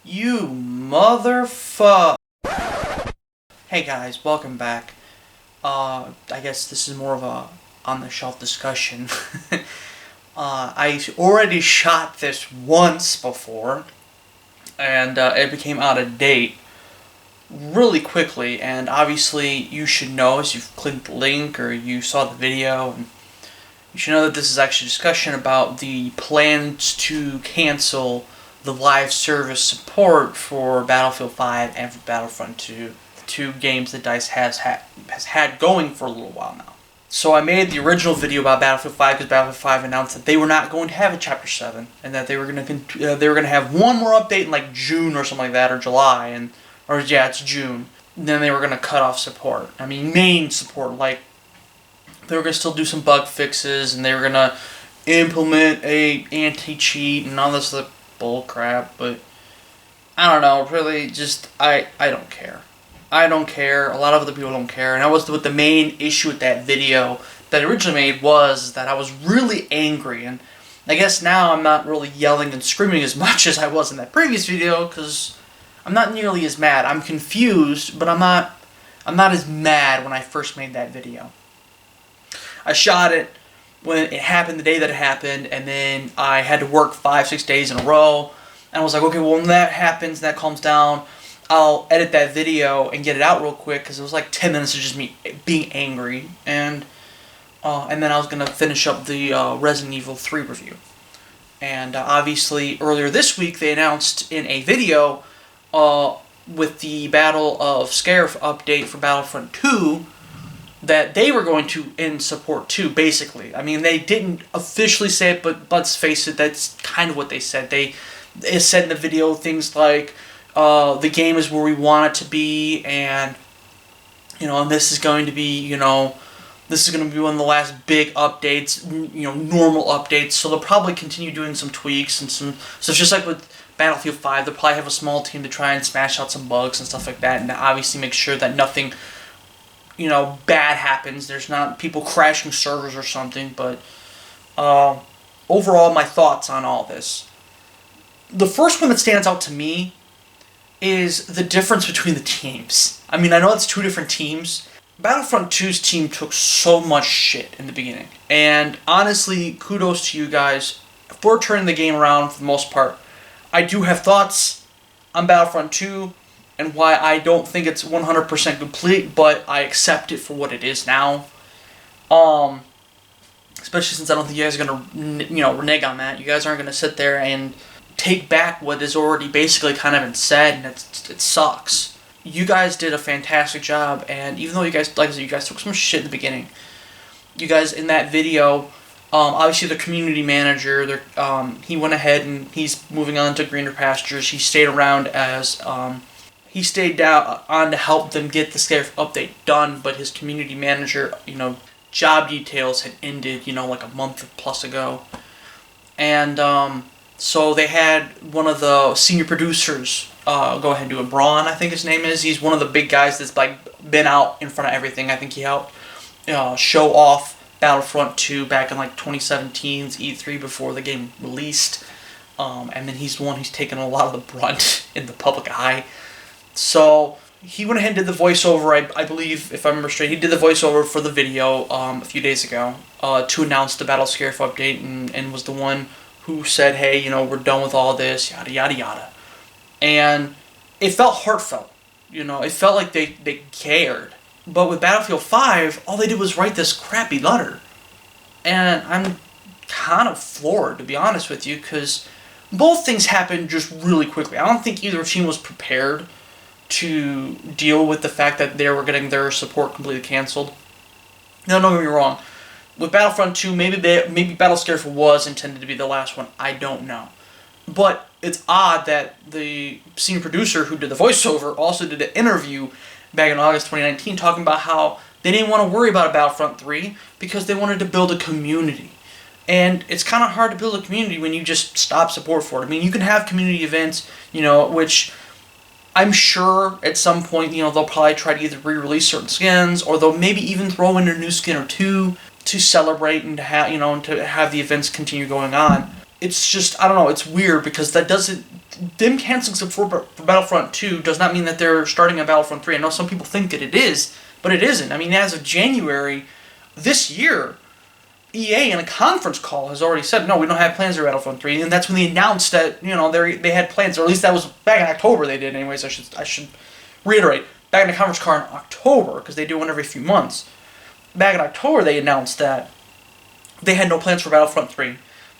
You motherfuck. Hey guys, welcome back. I guess this is more of a on-the-shelf discussion. I already shot this once before, and it became out of date really quickly, and obviously you should know as you've clicked the link or you saw the video, and you should know that this is actually a discussion about the plans to cancel the live service support for Battlefield 5 and for Battlefront 2, the two games that DICE has had going for a little while now. So I made the original video about Battlefield 5 because Battlefield 5 announced that they were not going to have a Chapter 7 and that they were going to have one more update in like June or something like that, or July, it's June. And then they were going to cut off support. I mean, main support, like they were going to still do some bug fixes and they were going to implement a anti-cheat and all this other bull crap, but I don't know, really, just, I don't care. I don't care, a lot of other people don't care, and that was what the main issue with that video that I originally made was that I was really angry, and I guess now I'm not really yelling and screaming as much as I was in that previous video, because I'm not nearly as mad. I'm confused, but I'm not as mad when I first made that video. I shot it when it happened, the day that it happened, and then I had to work 5-6 days in a row, and I was like, okay, well, when that happens, that calms down, I'll edit that video and get it out real quick, because it was like 10 minutes of just me being angry, and then I was going to finish up the Resident Evil 3 review. And obviously, earlier this week, they announced in a video with the Battle of Scarif update for Battlefront 2, that they were going to end support too, basically. I mean, they didn't officially say it, but let's face it, that's kind of what they said. They said in the video things like, the game is where we want it to be, and, and this is going to be, this is going to be one of the last big updates, normal updates, so they'll probably continue doing some tweaks and some, so just like with Battlefield 5, they'll probably have a small team to try and smash out some bugs and stuff like that, and obviously make sure that nothing bad happens. There's not people crashing servers or something, but overall, my thoughts on all this. The first one that stands out to me is the difference between the teams. I mean, I know it's two different teams. Battlefront 2's team took so much shit in the beginning, and honestly, kudos to you guys for turning the game around for the most part. I do have thoughts on Battlefront 2, and why I don't think it's 100% complete, but I accept it for what it is now. Especially since I don't think you guys are going to, renege on that. You guys aren't going to sit there and take back what is already basically kind of been said, and it sucks. You guys did a fantastic job, and even though you guys, like I said, you guys took some shit in the beginning, you guys in that video, obviously the community manager, he went ahead and he's moving on to greener pastures. He stayed around as, he stayed down on to help them get the Scarif update done, but his community manager, job details had ended, like a month plus ago. And so they had one of the senior producers go ahead and do it. Braun, I think his name is. He's one of the big guys that's been out in front of everything. I think he helped show off Battlefront 2 back in 2017's E3 before the game released. And then he's the one who's taken a lot of the brunt in the public eye. So he went ahead and did the voiceover, I believe, if I remember straight, he did the voiceover for the video a few days ago to announce the Battle Scarif update, and was the one who said, hey, we're done with all this, yada, yada, yada. And it felt heartfelt, it felt like they cared. But with Battlefield 5, all they did was write this crappy letter. And I'm kind of floored, to be honest with you, because both things happened just really quickly. I don't think either team was prepared to deal with the fact that they were getting their support completely canceled. Now, don't get me wrong. With Battlefront 2, maybe Battle Scarif was intended to be the last one. I don't know. But it's odd that the senior producer who did the voiceover also did an interview back in August 2019 talking about how they didn't want to worry about Battlefront 3 because they wanted to build a community. And it's kind of hard to build a community when you just stop support for it. I mean, you can have community events, which I'm sure at some point, they'll probably try to either re-release certain skins, or they'll maybe even throw in a new skin or two to celebrate and to have, to have the events continue going on. It's just, I don't know, it's weird because that doesn't them canceling support for Battlefront 2 does not mean that they're starting a Battlefront 3. I know some people think that it is, but it isn't. I mean, as of January this year, EA in a conference call has already said, no, we don't have plans for Battlefront 3, and that's when they announced that, they had plans, or at least that was back in October they did anyways. I should reiterate, back in the conference call in October, because they do one every few months. Back in October they announced that they had no plans for Battlefront 3,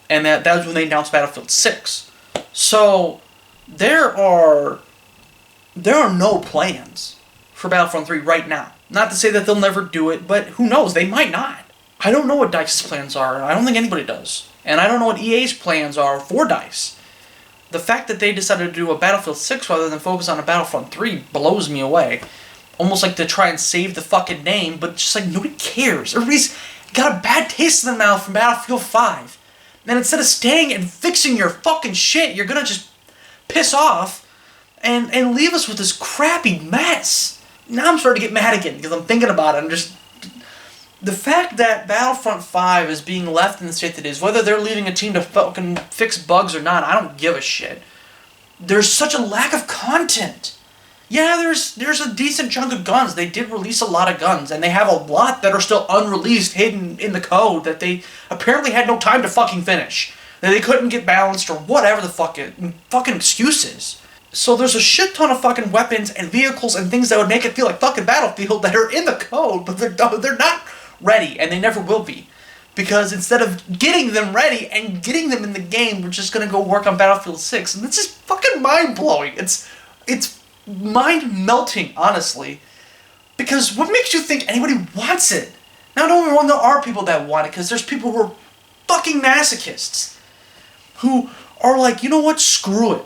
and that was when they announced Battlefield 6. So, there are no plans for Battlefront 3 right now. Not to say that they'll never do it, but who knows, they might not. I don't know what DICE's plans are, and I don't think anybody does. And I don't know what EA's plans are for DICE. The fact that they decided to do a Battlefield 6 rather than focus on a Battlefront 3 blows me away. Almost like to try and save the fucking name, but just like nobody cares. Everybody's got a bad taste in their mouth from Battlefield 5. And instead of staying and fixing your fucking shit, you're gonna just piss off and leave us with this crappy mess. Now I'm starting to get mad again because I'm thinking about it. The fact that Battlefront 5 is being left in the state that it is, whether they're leaving a team to fucking fix bugs or not, I don't give a shit. There's such a lack of content. Yeah, there's a decent chunk of guns. They did release a lot of guns, and they have a lot that are still unreleased, hidden in the code, that they apparently had no time to fucking finish. That they couldn't get balanced or whatever the fucking excuses. So there's a shit ton of fucking weapons and vehicles and things that would make it feel like fucking Battlefield that are in the code, but they're not ready, and they never will be. Because instead of getting them ready and getting them in the game, we're just gonna go work on Battlefield 6, and it's just fucking mind-blowing. It's mind-melting, honestly. Because what makes you think anybody wants it? Now, don't get me wrong, there are people that want it, because there's people who are fucking masochists. Who are like, you know what, screw it.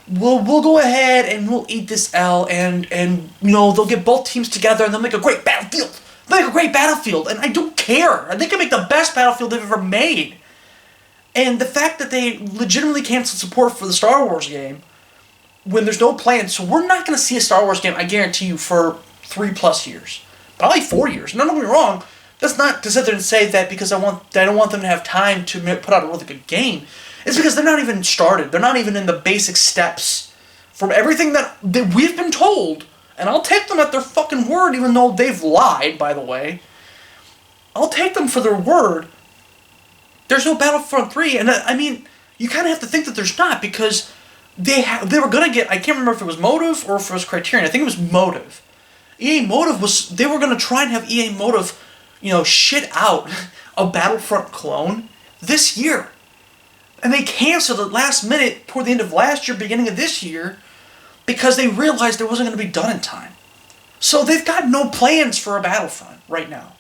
We'll go ahead and we'll eat this L, and they'll get both teams together and they'll make a great Battlefield. They'll make a great Battlefield, and I don't care. They can make the best Battlefield they've ever made. And the fact that they legitimately canceled support for the Star Wars game, when there's no plan, so we're not going to see a Star Wars game, I guarantee you, for 3+ years. Probably 4 years. No, don't get me wrong. That's not to sit there and say that because I don't want them to have time to put out a really good game. It's because they're not even started. They're not even in the basic steps from everything that we've been told. And I'll take them at their fucking word, even though they've lied, by the way. I'll take them for their word. There's no Battlefront 3, and I mean, you kind of have to think that there's not, because they were going to get, I can't remember if it was Motive or if it was Criterion, I think it was Motive. EA Motive they were going to try and have EA Motive, shit out a Battlefront clone this year. And they canceled it last minute, toward the end of last year, beginning of this year, because they realized it wasn't going to be done in time. So they've got no plans for a Battlefront right now.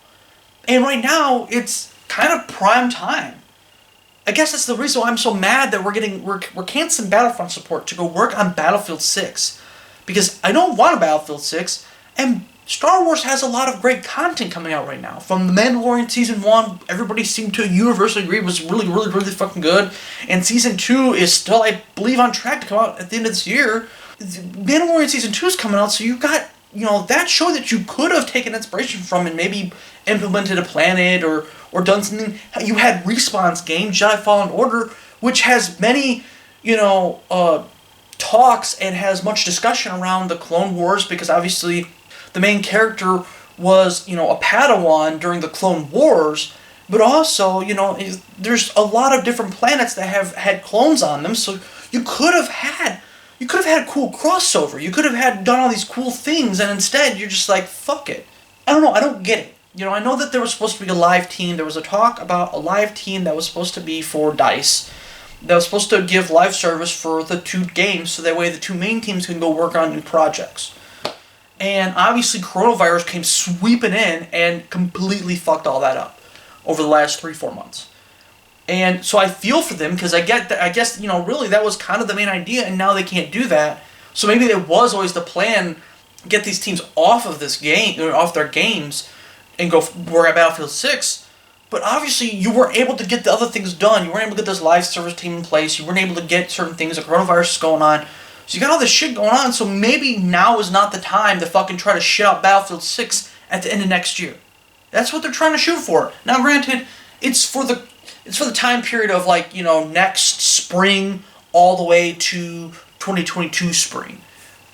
And right now, it's kind of prime time. I guess that's the reason why I'm so mad that we're canceling Battlefront support to go work on Battlefield 6. Because I don't want a Battlefield 6, and Star Wars has a lot of great content coming out right now. From The Mandalorian Season 1, everybody seemed to universally agree was really, really, really fucking good. And Season 2 is still, I believe, on track to come out at the end of this year. Mandalorian Season 2 is coming out, so you got, that show that you could have taken inspiration from and maybe implemented a planet or done something. You had Respawn's game, Jedi Fallen Order, which has many, talks and has much discussion around the Clone Wars, because obviously the main character was, a Padawan during the Clone Wars, but also, there's a lot of different planets that have had clones on them, so you could have had a cool crossover. You could have done all these cool things, and instead you're just like, fuck it. I don't know, I don't get it. I know that there was supposed to be a live team. There was a talk about a live team that was supposed to be for DICE. That was supposed to give live service for the 2 games, so that way the 2 main teams can go work on new projects. And obviously coronavirus came sweeping in and completely fucked all that up over the last 3-4 months. And so I feel for them, because I guess, really that was kind of the main idea, and now they can't do that. So maybe it was always the plan, get these teams off of this game, or off their games, and go work at Battlefield 6. But obviously you weren't able to get the other things done. You weren't able to get this live service team in place. You weren't able to get certain things. The coronavirus is going on. So you got all this shit going on, so maybe now is not the time to fucking try to shit out Battlefield 6 at the end of next year. That's what they're trying to shoot for. Now granted, it's for the time period of next spring all the way to 2022 spring.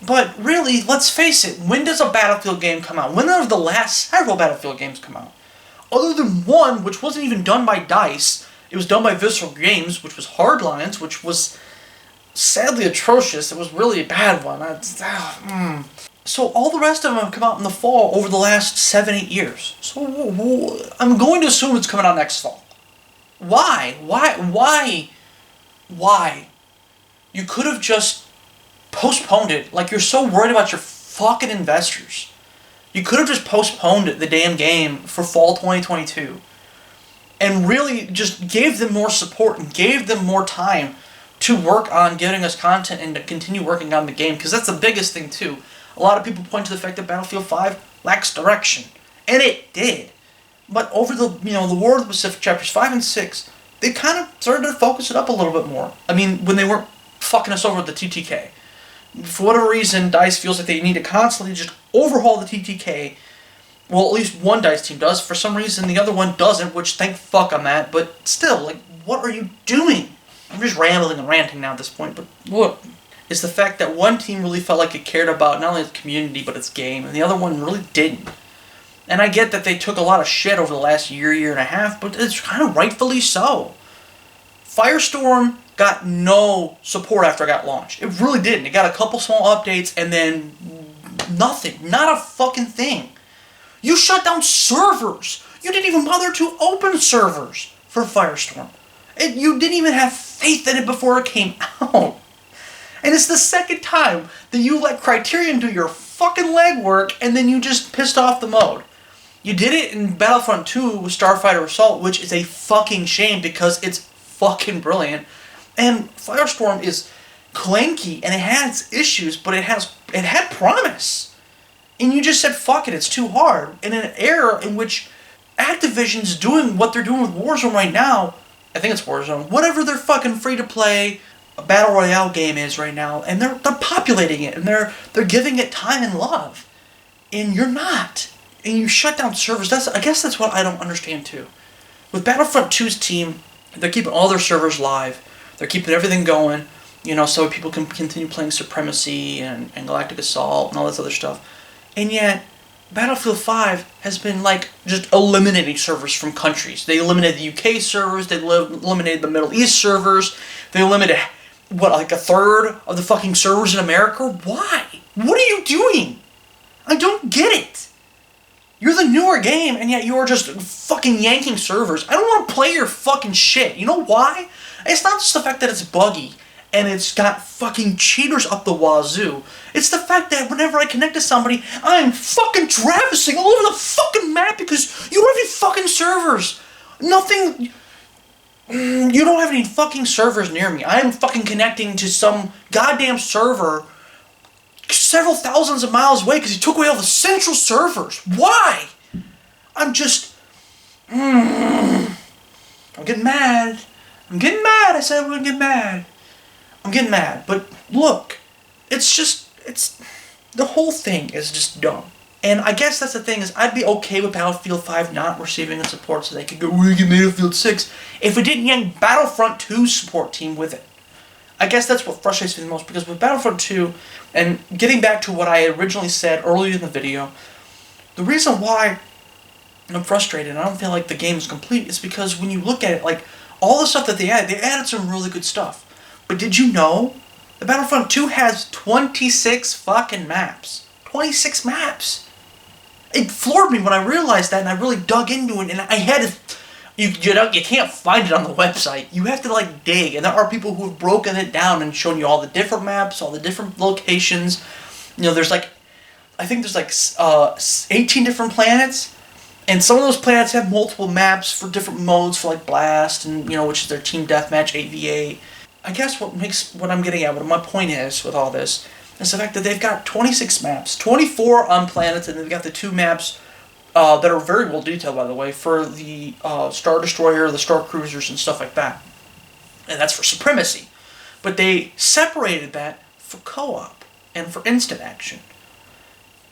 But really, let's face it, when does a Battlefield game come out? When have the last several Battlefield games come out? Other than one, which wasn't even done by DICE, it was done by Visceral Games, which was Hardlines, which was sadly atrocious. It was really a bad one. So all the rest of them have come out in the fall over the last 7-8 years. So I'm going to assume it's coming out next fall. Why? You could have just postponed it. Like, you're so worried about your fucking investors. You could have just postponed the damn game for fall 2022. And really just gave them more support and gave them more time to work on getting us content and to continue working on the game. Because that's the biggest thing too. A lot of people point to the fact that Battlefield 5 lacks direction. And it did. But over the War of the Pacific chapters 5 and 6, they kind of started to focus it up a little bit more. I mean, when they weren't fucking us over with the TTK. For whatever reason, DICE feels like they need to constantly just overhaul the TTK. Well, at least one DICE team does. For some reason, the other one doesn't, which thank fuck I'm at. But still, like, what are you doing? I'm just rambling and ranting now at this point, but look. It's the fact that one team really felt like it cared about not only its community, but its game, and the other one really didn't. And I get that they took a lot of shit over the last year and a half, but it's kind of rightfully so. Firestorm got no support after it got launched. It really didn't. It got a couple small updates, and then nothing. Not a fucking thing. You shut down servers. You didn't even bother to open servers for Firestorm. You didn't even have faith in it before it came out. And it's the second time that you let Criterion do your fucking legwork and then you just pissed off the mode. You did it in Battlefront 2 with Starfighter Assault, which is a fucking shame because it's fucking brilliant. And Firestorm is clanky and it has issues, but it had promise. And you just said, fuck it, it's too hard. In an era in which Activision's doing what they're doing with Warzone right now, I think it's Warzone, whatever their fucking free-to-play Battle Royale game is right now, and they're populating it, and they're giving it time and love. And you're not. And you shut down servers. I guess that's what I don't understand too. With Battlefront 2's team, they're keeping all their servers live. They're keeping everything going, so people can continue playing Supremacy and Galactic Assault and all this other stuff. And yet, Battlefield 5 has been, just eliminating servers from countries. They eliminated the UK servers, they eliminated the Middle East servers, they eliminated, a third of the fucking servers in America? Why? What are you doing? I don't get it. You're the newer game, and yet you are just fucking yanking servers. I don't want to play your fucking shit. You know why? It's not just the fact that it's buggy, and it's got fucking cheaters up the wazoo. It's the fact that whenever I connect to somebody, I'm fucking traversing all over the fucking map because you don't have any fucking servers. Nothing. You don't have any fucking servers near me. I'm fucking connecting to some goddamn server several thousands of miles away because he took away all the central servers. Why? I'm just. I'm getting mad. I said I'm gonna get mad. I'm getting mad. But look, the whole thing is just dumb. And I guess that's the thing is I'd be okay with Battlefield 5 not receiving the support so they could go, we get Battlefield 6 if we didn't yank Battlefront 2's support team with it. I guess that's what frustrates me the most because with Battlefront 2, and getting back to what I originally said earlier in the video, the reason why I'm frustrated and I don't feel like the game is complete is because when you look at it, all the stuff that they added some really good stuff. But did you know that Battlefront 2 has 26 fucking maps? 26 maps! It floored me when I realized that and I really dug into it and I had to... You can't find it on the website. You have to dig, and there are people who have broken it down and shown you all the different maps, all the different locations. There's I think there's 18 different planets, and some of those planets have multiple maps for different modes for Blast and which is their team deathmatch 8v8. I guess what I'm getting at, what my point is with all this, is the fact that they've got 26 maps, 24 on planets, and they've got the 2 maps. That are very well detailed, by the way, for the Star Destroyer, the Star Cruisers, and stuff like that. And that's for Supremacy. But they separated that for co-op and for instant action.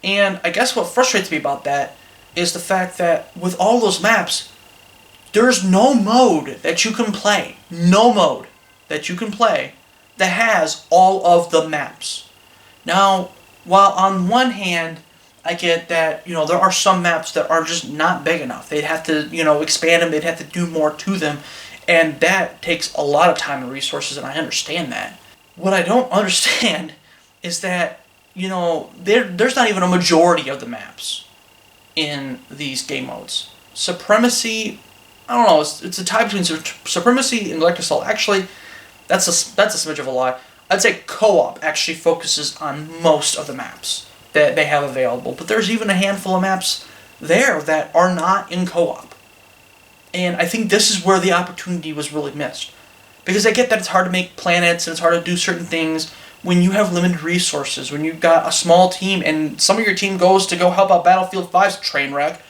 And I guess what frustrates me about that is the fact that with all those maps, there's no mode that you can play. No mode that you can play that has all of the maps. Now, while on one hand, I get that, there are some maps that are just not big enough. They'd have to, expand them, they'd have to do more to them, and that takes a lot of time and resources, and I understand that. What I don't understand is that, there's not even a majority of the maps in these game modes. Supremacy, I don't know, it's a tie between Supremacy and Electric Assault. Actually, that's a smidge of a lie. I'd say co-op actually focuses on most of the maps that they have available, but there's even a handful of maps there that are not in co-op. And I think this is where the opportunity was really missed. Because I get that it's hard to make planets and it's hard to do certain things when you have limited resources, when you've got a small team and some of your team goes to go help out Battlefield 5's train wreck,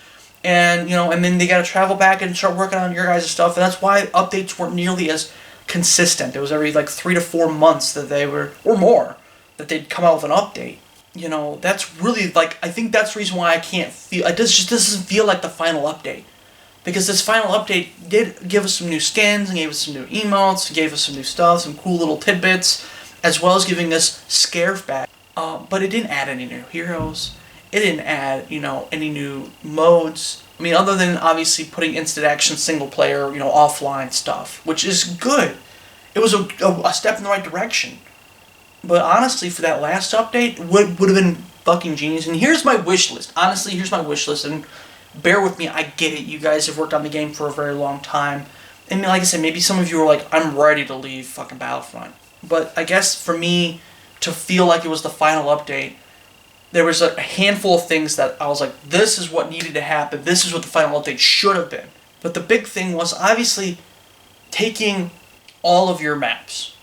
and and then they got to travel back and start working on your guys' stuff, and that's why updates weren't nearly as consistent. It was every 3 to 4 months that they were, or more, that they'd come out with an update. That's really, I think that's the reason why I can't feel, it just doesn't feel like the final update. Because this final update did give us some new skins, and gave us some new emotes, gave us some new stuff, some cool little tidbits, as well as giving us Scarif back. But it didn't add any new heroes. It didn't add, any new modes. I mean, other than obviously putting instant action single player, offline stuff, which is good. It was a step in the right direction. But honestly, for that last update, would have been fucking genius. And here's my wish list. Honestly, here's my wish list. And bear with me, I get it. You guys have worked on the game for a very long time. And like I said, maybe some of you are like, I'm ready to leave fucking Battlefront. But I guess for me to feel like it was the final update, there was a handful of things that I was like, this is what needed to happen. This is what the final update should have been. But the big thing was obviously taking all of your maps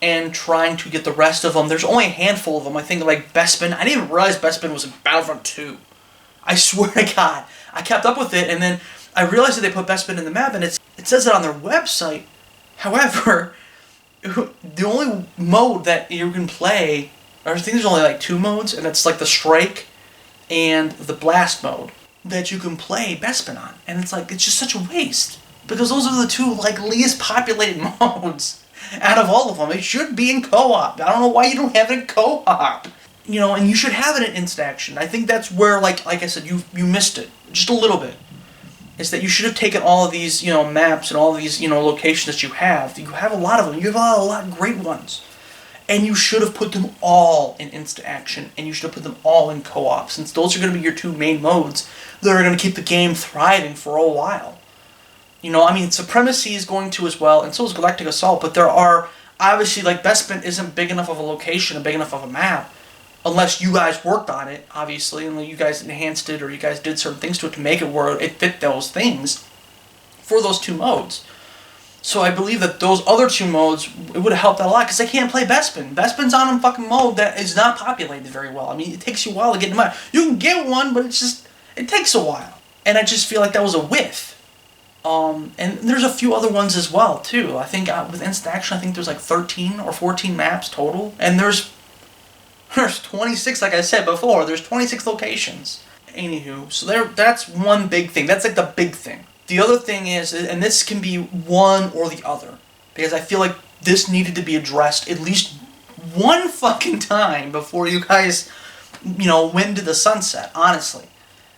and trying to get the rest of them. There's only a handful of them. I think Bespin. I didn't even realize Bespin was in Battlefront 2. I swear to God. I kept up with it, and then I realized that they put Bespin in the map, and it says it on their website. However, the only mode that you can play, I think there's only 2 modes, and it's the Strike and the Blast mode that you can play Bespin on. And it's just such a waste. Because those are the 2 least populated modes out of all of them. It should be in co-op. I don't know why you don't have it in co-op. And you should have it in instant action. I think that's where, like I said, you missed it. Just a little bit. Is that you should have taken all of these, maps and all of these, locations that you have. You have a lot of them. You have a lot of great ones. And you should have put them all in instant action. And you should have put them all in co-op. Since those are going to be your 2 main modes that are going to keep the game thriving for a while. Supremacy is going to as well, and so is Galactic Assault, but there are, obviously, Bespin isn't big enough of a location and big enough of a map, unless you guys worked on it, obviously, and you guys enhanced it, or you guys did certain things to it to make it where it fit those things for those 2 modes. So I believe that those other 2 modes, it would have helped out a lot, because I can't play Bespin. Bespin's on a fucking mode that is not populated very well. It takes you a while to get in the map. You can get one, but it takes a while. And I just feel like that was a whiff. And there's a few other ones as well, too. I think with Instant Action, I think there's 13 or 14 maps total. And there's 26, like I said before. There's 26 locations. Anywho, so that's one big thing. That's the big thing. The other thing is, and this can be one or the other, because I feel like this needed to be addressed at least one fucking time before you guys, went into the sunset, honestly.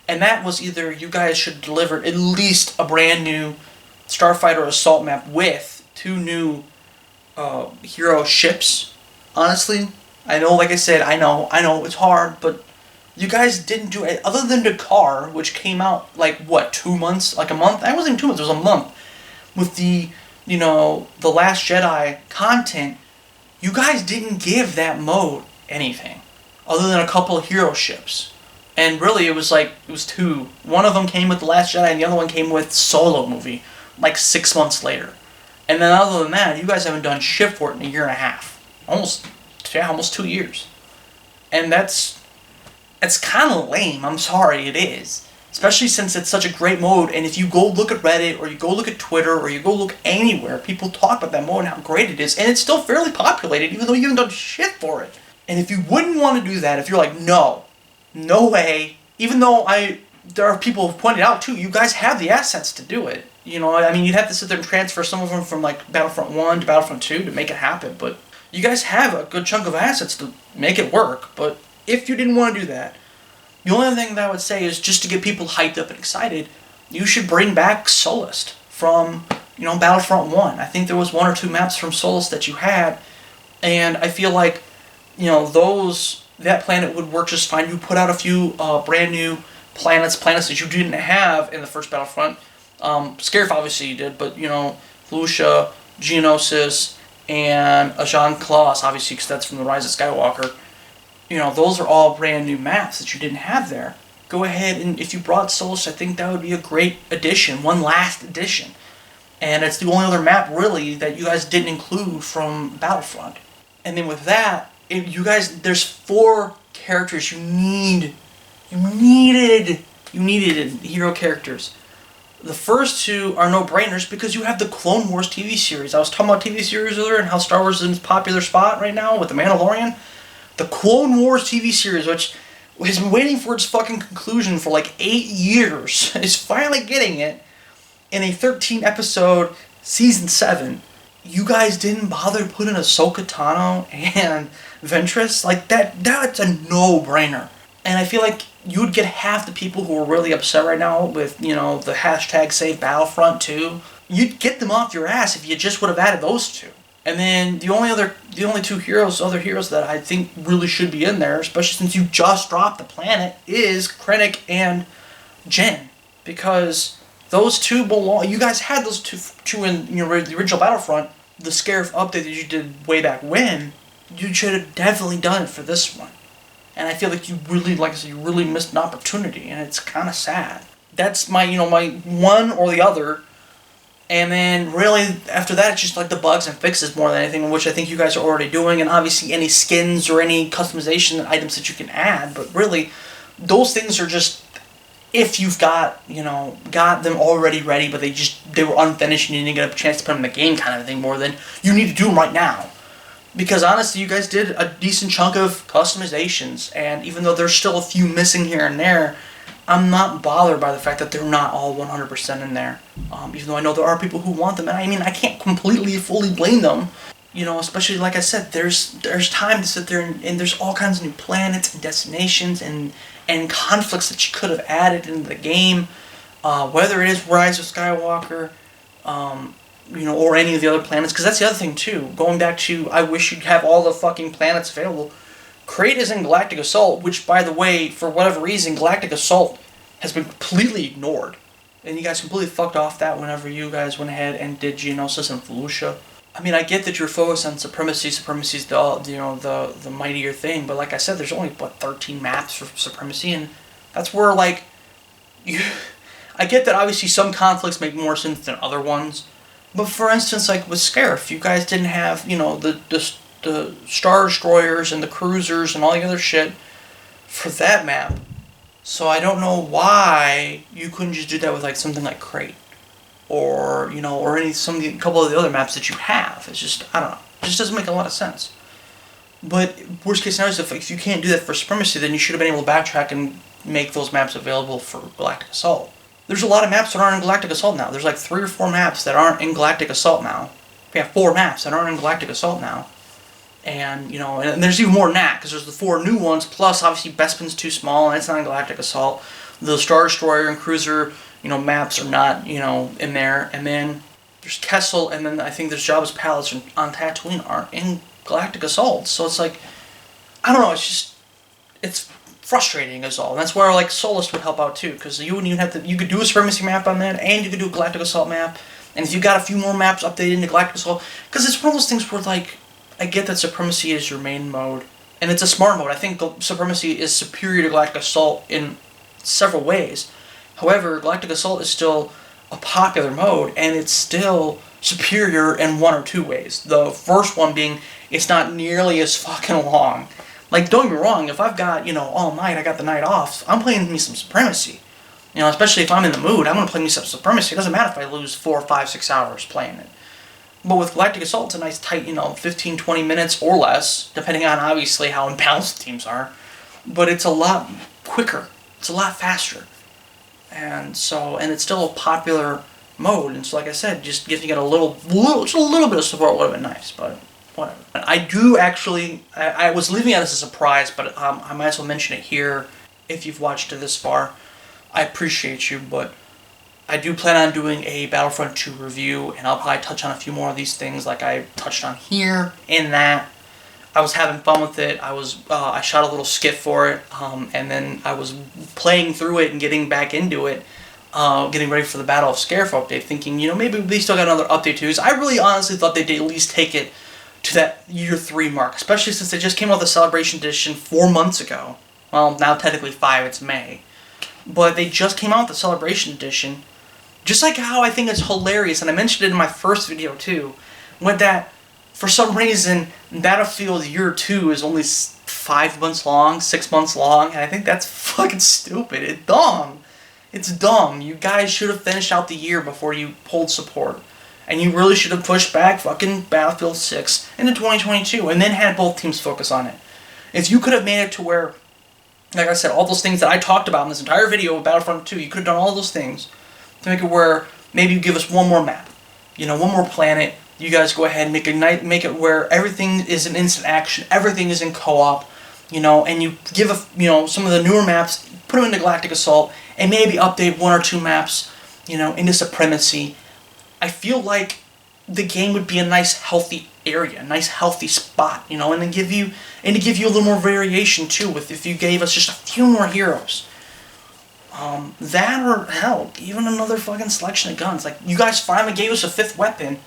And that was either you guys should deliver at least a brand new Starfighter Assault map with 2 new hero ships. Honestly, I know, like I said, I know it's hard, but you guys didn't do it. Other than Dakar, which came out 2 months, a month? I wasn't even 2 months, it was a month. With the, the Last Jedi content, you guys didn't give that mode anything. Other than a couple of hero ships. And really, it was 2. One of them came with The Last Jedi, and the other one came with Solo movie, 6 months later. And then other than that, you guys haven't done shit for it in a year and a half. Almost 2 years. And that's kind of lame. I'm sorry, it is. Especially since it's such a great mode, and if you go look at Reddit, or you go look at Twitter, or you go look anywhere, people talk about that mode and how great it is, and it's still fairly populated, even though you haven't done shit for it. And if you wouldn't want to do that, if you're no way, even though there are people who pointed out too, you guys have the assets to do it. You'd have to sit there and transfer some of them from Battlefront 1 to Battlefront 2 to make it happen, but You guys have a good chunk of assets to make it work, but if you didn't want to do that, the only other thing that I would say is just to get people hyped up and excited, you should bring back Solist from, Battlefront 1. I think there was 1 or 2 maps from Solist that you had, and I feel like, that planet would work just fine. You put out a few brand new planets that you didn't have in the first Battlefront. Scarif obviously you did, but, Felucia, Geonosis, and Ajan Kloss, obviously, because that's from the Rise of Skywalker. Those are all brand new maps that you didn't have there. Go ahead and if you brought Solus, I think that would be a great addition, one last addition. And it's the only other map really that you guys didn't include from Battlefront. And then with that, there's 4 characters you needed hero characters. The first 2 are no-brainers because you have the Clone Wars TV series. I was talking about TV series earlier and how Star Wars is in its popular spot right now with The Mandalorian. The Clone Wars TV series, which has been waiting for its fucking conclusion for like 8 years, is finally getting it in a 13-episode season 7. You guys didn't bother to put in Ahsoka Tano and Ventress? Like, that's a no-brainer. And I feel like you'd get half the people who are really upset right now with, the hashtag Save Battlefront 2. You'd get them off your ass if you just would have added those 2. And then the only other heroes that I think really should be in there, especially since you just dropped the planet, is Krennic and Jyn. Because those 2 belong. You guys had those two in the original Battlefront. The Scarif update that you did way back when, you should have definitely done it for this one. And I feel like you really missed an opportunity, and it's kind of sad. That's my one or the other. And then really after that, it's just like the bugs and fixes more than anything, which I think you guys are already doing, and obviously any skins or any customization items that you can add. But really, those things are just if you've got them already ready, but they were unfinished and you didn't get a chance to put them in the game, kind of thing. More than you need to do them right now, because honestly, you guys did a decent chunk of customizations, and even though there's still a few missing here and there, I'm not bothered by the fact that they're not all 100% in there. Even though I know there are people who want them, and I can't completely, fully blame them. Especially like I said, there's time to sit there and there's all kinds of new planets and destinations and conflicts that you could have added into the game. Whether it is Rise of Skywalker, or any of the other planets, because that's the other thing too. Going back to, I wish you'd have all the fucking planets available. Crate is in Galactic Assault, which, by the way, for whatever reason, Galactic Assault has been completely ignored. And you guys completely fucked off that whenever you guys went ahead and did Geonosis and Felucia. I get that you're focused on Supremacy. Supremacy's the mightier thing, but like I said, there's only, 13 maps for Supremacy, and that's where, I get that obviously some conflicts make more sense than other ones, but for instance, like with Scarif, you guys didn't have, the Star Destroyers and the Cruisers and all the other shit for that map. So I don't know why you couldn't just do that with something like Crate, or or a couple of the other maps that you have. It's just, I don't know. It just doesn't make a lot of sense. But worst case scenario is if you can't do that for Supremacy, then you should have been able to backtrack and make those maps available for Galactic Assault. There's a lot of maps that aren't in Galactic Assault now. There's 3 or 4 maps that aren't in Galactic Assault now. We have 4 maps that aren't in Galactic Assault now. And, and there's even more than that, because there's the 4 new ones, plus obviously Bespin's too small, and it's not in Galactic Assault. The Star Destroyer and Cruiser, maps are not, in there. And then there's Kessel, and then I think there's Jabba's Palace on Tatooine aren't in Galactic Assault. So it's I don't know, it's frustrating as all. And that's where, Solus would help out too, because you wouldn't even have to, you could do a Supremacy map on that, and you could do a Galactic Assault map. And if you got a few more maps updated into Galactic Assault, because it's one of those things where, I get that Supremacy is your main mode, and it's a smart mode. I think Supremacy is superior to Galactic Assault in several ways. However, Galactic Assault is still a popular mode, and it's still superior in 1 or 2 ways. The first one being, it's not nearly as fucking long. Don't get me wrong, if I've got, all night, I got the night off, I'm playing me some Supremacy. Especially if I'm in the mood, I'm going to play me some Supremacy. It doesn't matter if I lose 4, 5, 6 hours playing it. But with Galactic Assault, it's a nice tight, 15, 20 minutes or less, depending on, obviously, how imbalanced the teams are. But it's a lot quicker. It's a lot faster. And it's still a popular mode. And so, like I said, just giving it just a little bit of support would have been nice. But whatever. I do actually, I was leaving it as a surprise, but I might as well mention it here if you've watched it this far. I appreciate you, but I do plan on doing a Battlefront 2 review, and I'll probably touch on a few more of these things like I touched on here in that. I was having fun with it. I shot a little skit for it, and then I was playing through it and getting back into it, getting ready for the Battle of Scarif update, thinking, maybe they still got another update too. I really honestly thought they'd at least take it to that year 3 mark, especially since they just came out with the Celebration Edition 4 months ago. Well, now technically 5, it's May. But they just came out with the Celebration Edition. Just like how I think it's hilarious, and I mentioned it in my first video too, with that, for some reason, Battlefield Year 2 is only 5 months long, 6 months long, and I think that's fucking stupid. It's dumb. It's dumb. You guys should have finished out the year before you pulled support. And you really should have pushed back fucking Battlefield 6 into 2022, and then had both teams focus on it. If you could have made it to where, like I said, all those things that I talked about in this entire video of Battlefront 2, you could have done all those things to make it where maybe you give us one more map, one more planet. You guys go ahead and make it where everything is in instant action, everything is in co-op, and you give some of the newer maps, put them into Galactic Assault, and maybe update 1 or 2 maps, into Supremacy. I feel like the game would be a nice healthy area, a nice healthy spot, and then give you a little more variation too, with if you gave us just a few more heroes. That or hell, even another fucking selection of guns. Like, you guys finally gave us a 5th weapon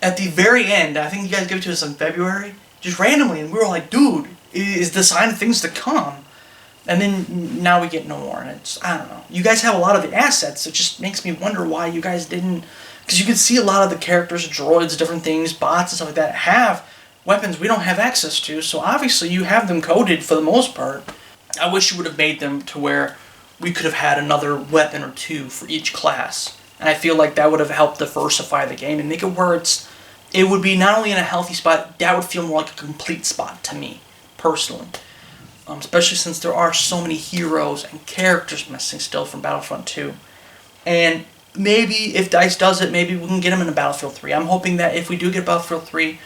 at the very end. I think you guys gave it to us in February, just randomly, and we were like, dude, is the sign of things to come. And then now we get no more, and it's, I don't know. You guys have a lot of the assets. It just makes me wonder why you guys didn't, because you can see a lot of the characters, droids, different things, bots and stuff like that have weapons we don't have access to, so obviously you have them coded for the most part. I wish you would have made them to where we could have had another weapon or 2 for each class. And I feel like that would have helped diversify the game and make it where it would be not only in a healthy spot, that would feel more like a complete spot to me, personally. Especially since there are so many heroes and characters missing still from Battlefront 2. And maybe if DICE does it, maybe we can get them into Battlefield 3. I'm hoping that if we do get Battlefield 3,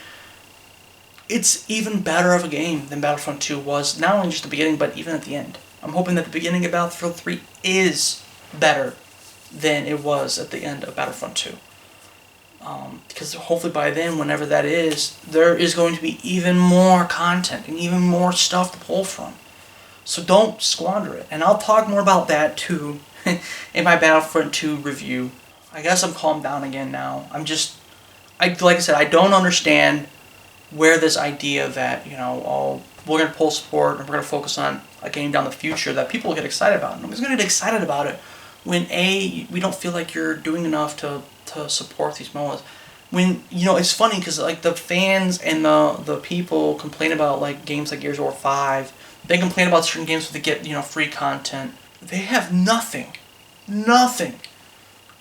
it's even better of a game than Battlefront 2 was, not only just the beginning, but even at the end. I'm hoping that the beginning of Battlefield 3 is better than it was at the end of Battlefront 2. Because hopefully by then, whenever that is, there is going to be even more content and even more stuff to pull from. So don't squander it. And I'll talk more about that too in my Battlefront 2 review. I guess I'm calmed down again now. Like I said, I don't understand where this idea that, we're going to pull support and we're going to focus on a game down the future that people will get excited about. Nobody's going to get excited about it when we don't feel like you're doing enough to support these MOAs. When, it's funny because like the fans and the people complain about like games like Gears of War 5. They complain about certain games where they get, free content. They have nothing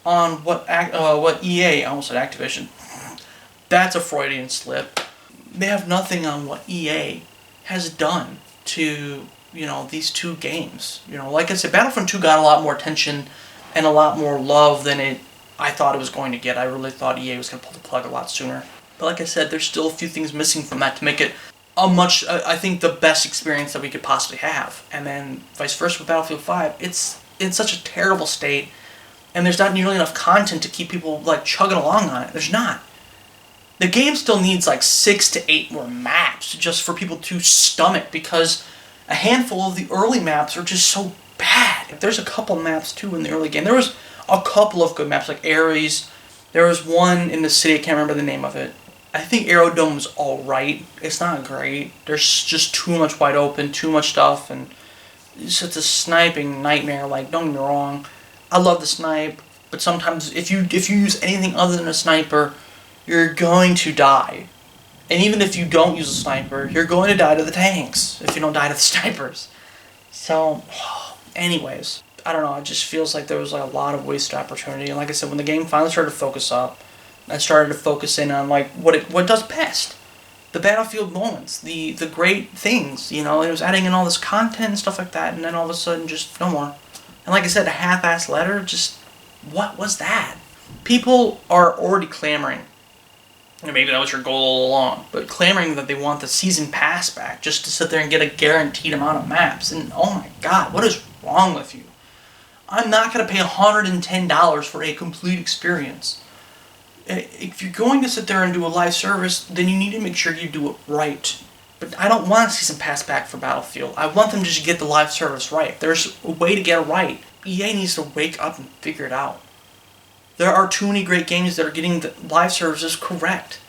on what EA, I almost said Activision. That's a Freudian slip. They have nothing on what EA has done to, these 2 games. Like I said, Battlefront 2 got a lot more attention and a lot more love than I thought it was going to get. I really thought EA was going to pull the plug a lot sooner. But like I said, there's still a few things missing from that to make it I think the best experience that we could possibly have. And then vice versa with Battlefield 5, it's in such a terrible state, and there's not nearly enough content to keep people like chugging along on it. There's not. The game still needs like 6 to 8 more maps just for people to stomach, because a handful of the early maps are just so bad. There's a couple maps too in the early game. There was a couple of good maps like Ares. There was one in the city, I can't remember the name of it. I think Aerodome's alright. It's not great. There's just too much wide open, too much stuff, and it's a sniping nightmare. Like, don't get me wrong, I love the snipe, but sometimes if you use anything other than a sniper, you're going to die. And even if you don't use a sniper, you're going to die to the tanks if you don't die to the snipers. So, anyways, I don't know, it just feels like there was like a lot of wasted opportunity. And like I said, when the game finally started to focus up, I started to focus in on like what it does best. The Battlefield moments, the great things, it was adding in all this content and stuff like that, and then all of a sudden just no more. And like I said, a half-assed letter, just what was that? People are already clamoring. And maybe that was your goal all along. But clamoring that they want the season pass back just to sit there and get a guaranteed amount of maps. And oh my god, what is wrong with you? I'm not going to pay $110 for a complete experience. If you're going to sit there and do a live service, then you need to make sure you do it right. But I don't want a season pass back for Battlefield. I want them to just get the live service right. There's a way to get it right. EA needs to wake up and figure it out. There are too many great games that are getting the live services correct.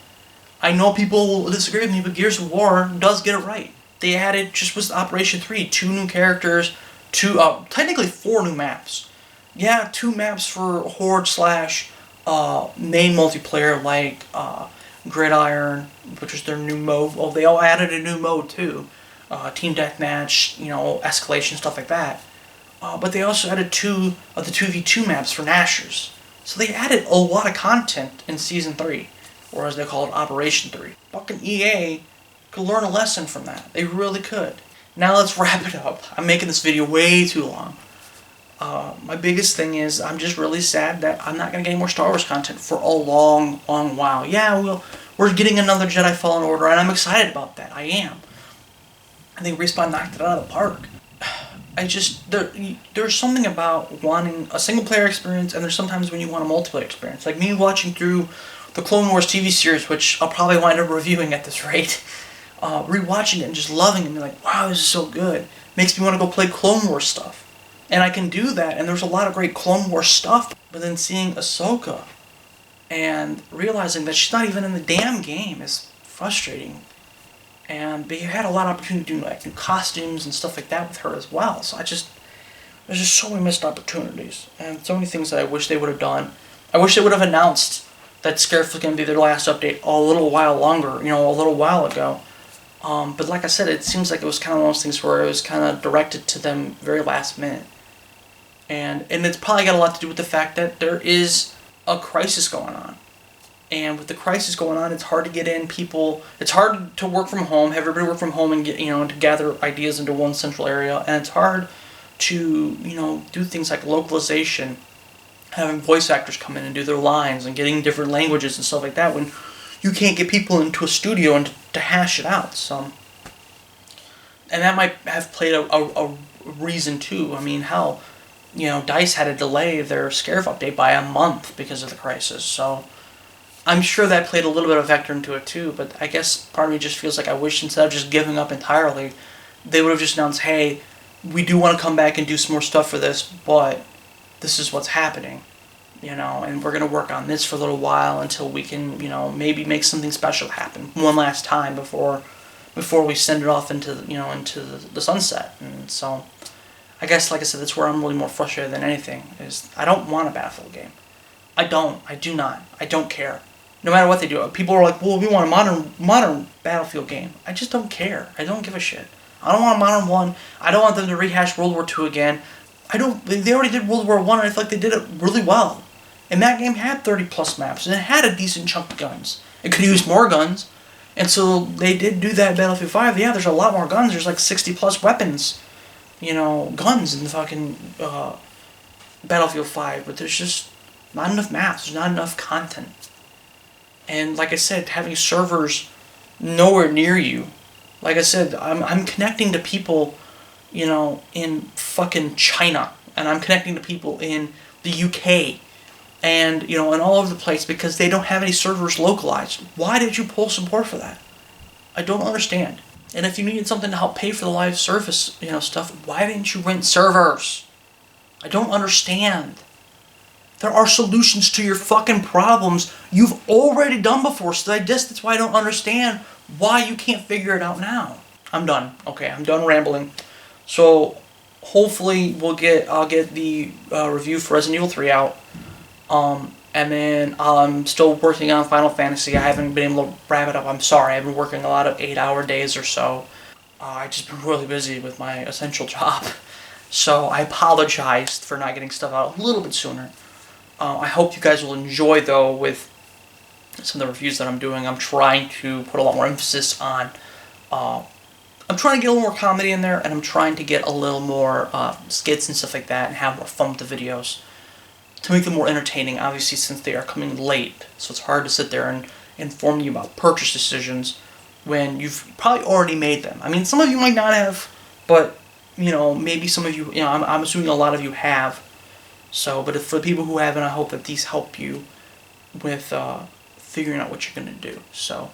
I know people will disagree with me, but Gears of War does get it right. They added, just with Operation 3, 2 new characters, technically 4 new maps. Yeah, 2 maps for Horde / main multiplayer like Gridiron, which is their new mode. Well, they all added a new mode too. Team Deathmatch, Escalation, stuff like that. But they also added 2 of the 2v2 maps for Nashers. So they added a lot of content in Season 3, or as they call it, Operation 3. Fucking EA could learn a lesson from that. They really could. Now let's wrap it up. I'm making this video way too long. My biggest thing is I'm just really sad that I'm not going to get any more Star Wars content for a long, long while. Yeah, we're getting another Jedi Fallen Order, and I'm excited about that. I am. I think Respawn knocked it out of the park. There's something about wanting a single-player experience, and there's sometimes when you want a multiplayer experience. Like me watching through the Clone Wars TV series, which I'll probably wind up reviewing at this rate. Rewatching it and just loving it and be like, wow, this is so good. Makes me want to go play Clone Wars stuff. And I can do that, and there's a lot of great Clone Wars stuff. But then seeing Ahsoka and realizing that she's not even in the damn game is frustrating. And they had a lot of opportunity to do like new costumes and stuff like that with her as well. So there's just so many missed opportunities. And so many things that I wish they would have done. I wish they would have announced that Scarif was going to be their last update a little while longer, a little while ago. But like I said, it seems like it was kind of one of those things where it was kind of directed to them very last minute. And it's probably got a lot to do with the fact that there is a crisis going on. And with the crisis going on, it's hard to get in people. It's hard to work from home, have everybody work from home and get, to gather ideas into one central area. And it's hard to, do things like localization, having voice actors come in and do their lines and getting different languages and stuff like that when you can't get people into a studio and to hash it out. So, and that might have played a reason too. I mean, hell, DICE had to delay their Scarif update by a month because of the crisis. So I'm sure that played a little bit of a factor into it too, but I guess part of me just feels like I wish instead of just giving up entirely, they would have just announced, hey, we do want to come back and do some more stuff for this, but this is what's happening, and we're going to work on this for a little while until we can, maybe make something special happen one last time before we send it off into, into the sunset. And so I guess, like I said, that's where I'm really more frustrated than anything, is I don't want a Battlefield game. I do not. I don't care. No matter what they do. People are like, well, we want a modern Battlefield game. I just don't care. I don't give a shit. I don't want a modern one. I don't want them to rehash World War II again. They already did World War I, and I feel like they did it really well. And that game had 30 plus maps, and it had a decent chunk of guns. It could use more guns. And so they did do that in Battlefield 5. Yeah, there's a lot more guns. There's like 60 plus weapons, guns in the fucking Battlefield 5. But there's just not enough maps. There's not enough content. And like I said, having servers nowhere near you. Like I said, I'm connecting to people, in fucking China. And I'm connecting to people in the UK. And, and all over the place because they don't have any servers localized. Why did you pull support for that? I don't understand. And if you needed something to help pay for the live service, stuff, why didn't you rent servers? I don't understand. There are solutions to your fucking problems you've already done before, so that's why I don't understand why you can't figure it out now. I'm done. Okay, I'm done rambling. So, hopefully I'll get the review for Resident Evil 3 out. And then I'm still working on Final Fantasy. I haven't been able to wrap it up. I'm sorry. I've been working a lot of 8-hour days or so. I've just been really busy with my essential job. So I apologize for not getting stuff out a little bit sooner. I hope you guys will enjoy, though, with some of the reviews that I'm doing. I'm trying to put a lot more emphasis on... I'm trying to get a little more comedy in there, and I'm trying to get a little more skits and stuff like that, and have more fun with the videos to make them more entertaining, obviously, since they are coming late. So it's hard to sit there inform you about purchase decisions when you've probably already made them. I mean, some of you might not have, but maybe some of you, I'm assuming a lot of you have. So, but for the people who haven't, I hope that these help you with figuring out what you're gonna do. So,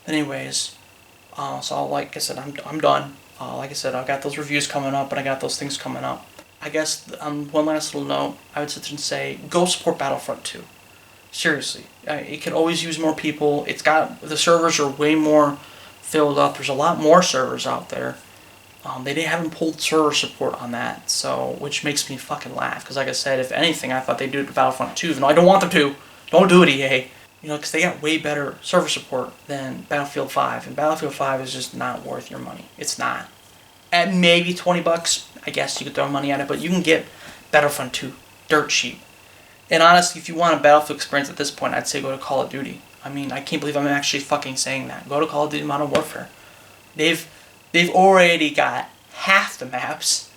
anyways, so like I said, I'm done. Like I said, I got those reviews coming up, and I got those things coming up. I guess one last little note, I would sit there and say, go support Battlefront 2. Seriously, it could always use more people. The servers are way more filled up. There's a lot more servers out there. They haven't pulled server support on that, so which makes me fucking laugh. Because like I said, if anything, I thought they'd do it to Battlefront 2. No, I don't want them to. Don't do it, EA. Because they got way better server support than Battlefield 5, and Battlefield 5 is just not worth your money. It's not. At maybe $20, I guess you could throw money at it, but you can get Battlefront 2 dirt cheap. And honestly, if you want a Battlefield experience at this point, I'd say go to Call of Duty. I mean, I can't believe I'm actually fucking saying that. Go to Call of Duty Modern Warfare. They've already got half the maps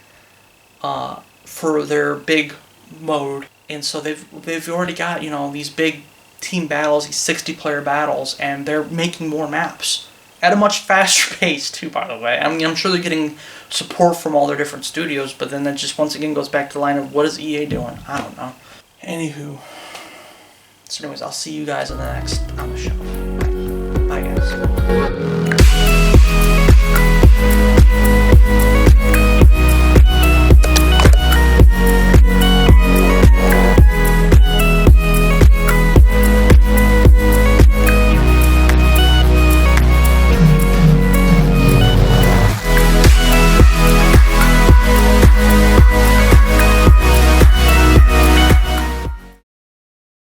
for their big mode, and so they've already got these big team battles, these 60-player battles, and they're making more maps at a much faster pace too. By the way, I mean, I'm sure they're getting support from all their different studios, but then that just once again goes back to the line of what is EA doing? I don't know. Anywho, so anyways, I'll see you guys in the next On the Shelf. Bye guys.